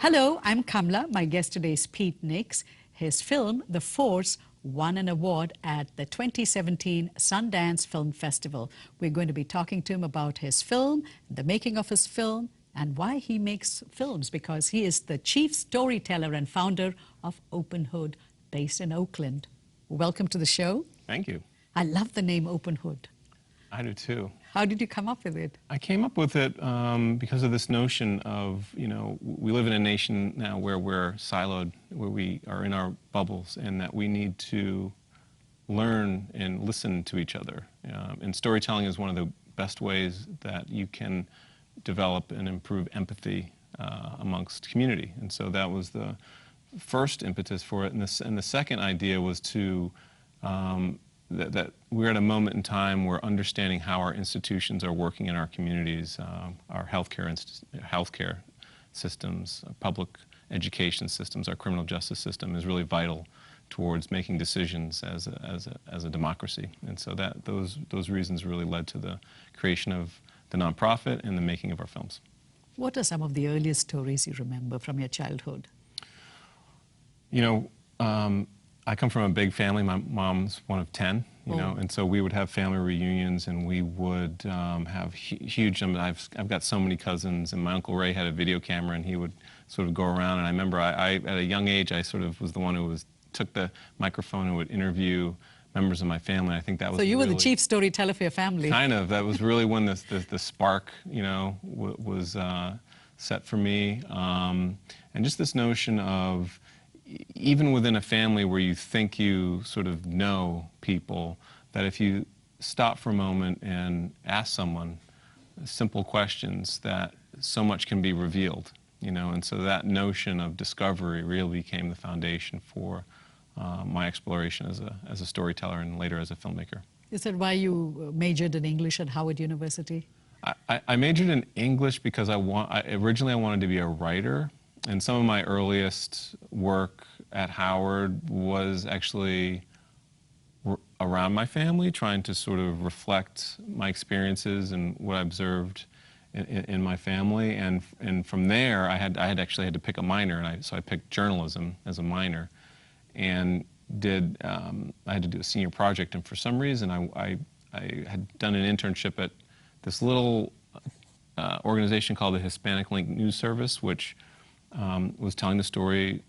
Hello, I'm Kamla. My guest today is Pete Nix. His film, The Force, won an award at the 2017 Sundance Film Festival. We're going to be talking to him about his film, the making of his film, and why he makes films, because he is the chief storyteller and founder of Open Hood, based in Oakland. Welcome to the show. Thank you. I love the name Open Hood. I do too. How did you come up with it? I came up with it because of this notion of, we live in a nation now where we're siloed, where we are in our bubbles, and that we need to learn and listen to each other. And storytelling is one of the best ways that you can develop and improve empathy amongst community. And so that was the first impetus for it. And the second idea was to that we're at a moment in time where understanding how our institutions are working in our communities, our healthcare systems, our public education systems, our criminal justice system is really vital towards making decisions as a democracy. And so those reasons really led to the creation of the nonprofit and the making of our films. What are some of the earliest stories you remember from your childhood? I come from a big family. My mom's one of 10, and so we would have family reunions, and we would have huge. I've got so many cousins, and my Uncle Ray had a video camera, and he would sort of go around. And I remember, at a young age, I sort of was the one who took the microphone and would interview members of my family. I think that was. So you really, were the chief storyteller for your family. Kind of. That was really when the spark, was set for me, and just this notion of, even within a family where you think you sort of know people, that if you stop for a moment and ask someone simple questions, that so much can be revealed, and so that notion of discovery really became the foundation for my exploration as a storyteller and later as a filmmaker. Is that why you majored in English at Howard University? I majored in English because originally I wanted to be a writer. And some of my earliest work at Howard was actually around my family, trying to sort of reflect my experiences and what I observed in my family. And from there, I had actually had to pick a minor, and so I picked journalism as a minor, and I had to do a senior project. And for some reason, I had done an internship at this little organization called the Hispanic Link News Service, which was telling the stories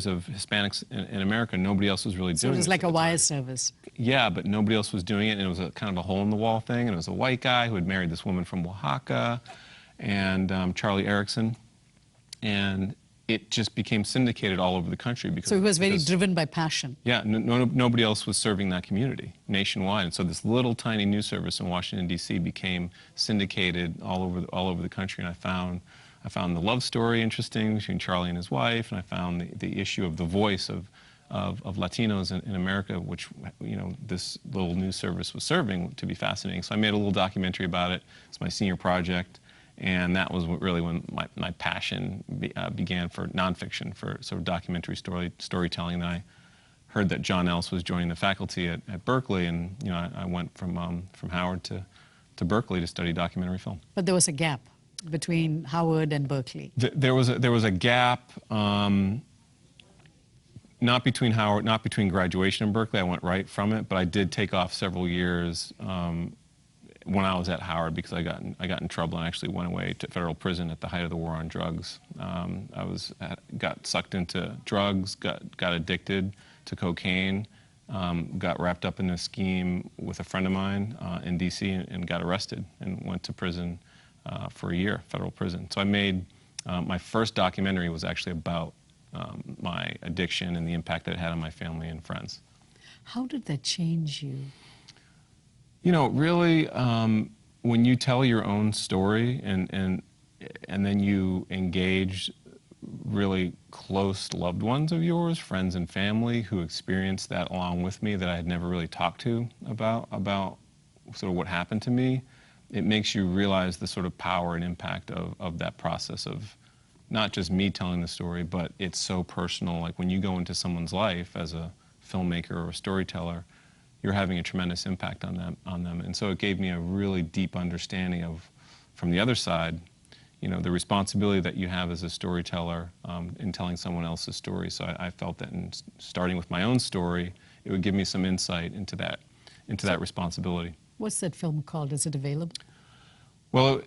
of Hispanics in America. Nobody else was really doing it. So it was like a wire service. Yeah, but nobody else was doing it, and it was a kind of a hole-in-the-wall thing, and it was a white guy who had married this woman from Oaxaca, and Charlie Erickson, and it just became syndicated all over the country. So he was very driven by passion. Yeah, nobody else was serving that community nationwide, and so this little tiny news service in Washington, D.C. became syndicated all over the country, and I found the love story interesting between Charlie and his wife, and I found the issue of the voice of Latinos in America, which this little news service was serving, to be fascinating. So I made a little documentary about it. It's my senior project, and that was really when my passion began for nonfiction, for sort of documentary storytelling. And I heard that John Ellis was joining the faculty at Berkeley, and I went from Howard to Berkeley to study documentary film. But there was a gap between Howard and Berkeley. There was a gap, not between graduation and Berkeley. I went right from it, but I did take off several years when I was at Howard because I got in trouble and actually went away to federal prison at the height of the war on drugs. Got sucked into drugs, got addicted to cocaine, got wrapped up in a scheme with a friend of mine in D.C. and got arrested and went to prison for a year, federal prison. So I made, my first documentary was actually about my addiction and the impact that it had on my family and friends. How did that change you? Really, when you tell your own story and then you engage really close loved ones of yours, friends and family who experienced that along with me that I had never really talked to about sort of what happened to me, it makes you realize the sort of power and impact of that process of not just me telling the story, but it's so personal. Like when you go into someone's life as a filmmaker or a storyteller, you're having a tremendous impact on them. And so it gave me a really deep understanding of, from the other side, the responsibility that you have as a storyteller in telling someone else's story. So I felt that in starting with my own story, it would give me some insight into that responsibility. What's that film called? Is it available? Well,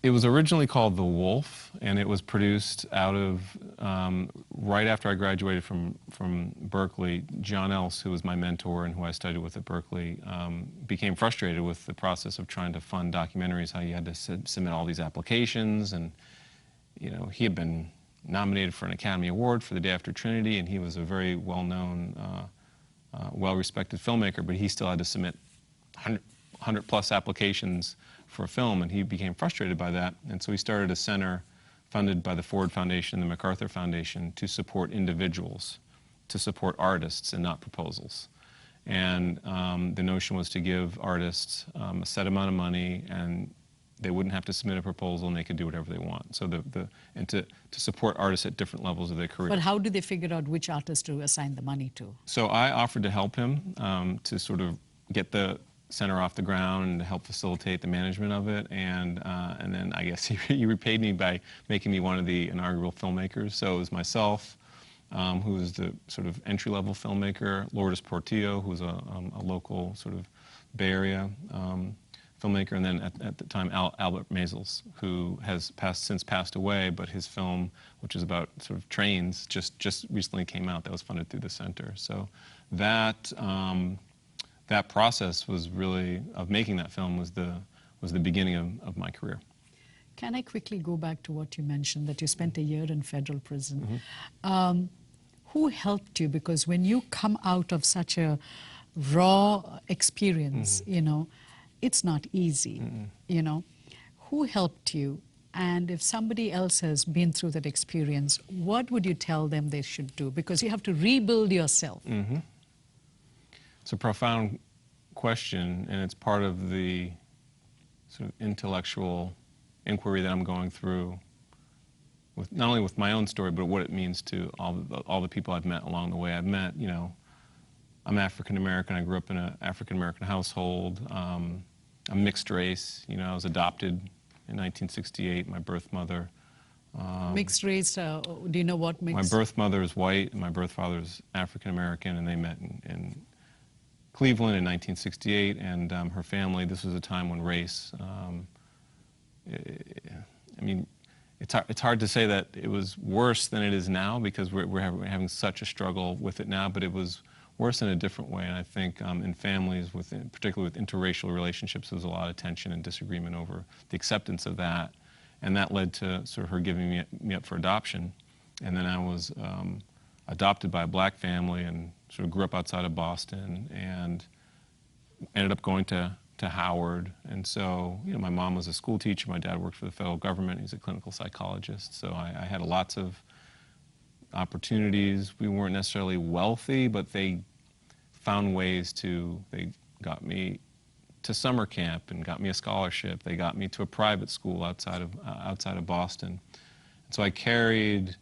it was originally called The Wolf, and it was produced out of, right after I graduated from Berkeley. John Else, who was my mentor and who I studied with at Berkeley, became frustrated with the process of trying to fund documentaries, how you had to submit all these applications. And, he had been nominated for an Academy Award for The Day After Trinity, and he was a very well-known, well-respected filmmaker, but he still had to submit 100 plus applications for a film, and he became frustrated by that. And so he started a center funded by the Ford Foundation and the MacArthur Foundation to support individuals, to support artists and not proposals. And the notion was to give artists a set amount of money, and they wouldn't have to submit a proposal, and they could do whatever they want. So and to support artists at different levels of their career. But how do they figure out which artist to assign the money to? So I offered to help him to sort of get the center off the ground and to help facilitate the management of it, and then I guess he repaid me by making me one of the inaugural filmmakers. So it was myself, who was the sort of entry-level filmmaker, Lourdes Portillo, who was a local sort of Bay Area filmmaker, and then at the time Albert Maysles, who has since passed away, but his film, which is about sort of trains, just recently came out. That was funded through the center. So that process was really, of making that film, was the beginning of my career. Can I quickly go back to what you mentioned, that you spent a year in federal prison? Mm-hmm. Who helped you? Because when you come out of such a raw experience, Mm-hmm. It's not easy, Mm-hmm. Who helped you? And if somebody else has been through that experience, what would you tell them they should do? Because you have to rebuild yourself. Mm-hmm. It's a profound question, and it's part of the sort of intellectual inquiry that I'm going through, with not only with my own story, but what it means to all the people I've met along the way. I've met, I'm African American. I grew up in an African American household. I'm mixed race. I was adopted in 1968. My birth mother. Mixed race. Do you know what mixed? My birth mother is white, and my birth father is African American, and they met in Cleveland in 1968, and her family. This was a time when race. It's hard to say that it was worse than it is now, because we're having such a struggle with it now, but it was worse in a different way. And I think in families, particularly with interracial relationships, there was a lot of tension and disagreement over the acceptance of that, and that led to sort of her giving me up for adoption. And then I was adopted by a black family and sort of grew up outside of Boston and ended up going to Howard. And so, my mom was a school teacher. My dad worked for the federal government. He's a clinical psychologist. So I had lots of opportunities. We weren't necessarily wealthy, but they found ways they got me to summer camp and got me a scholarship. They got me to a private school outside of Boston. And so I carried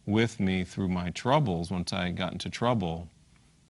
with me through my troubles, once I got into trouble,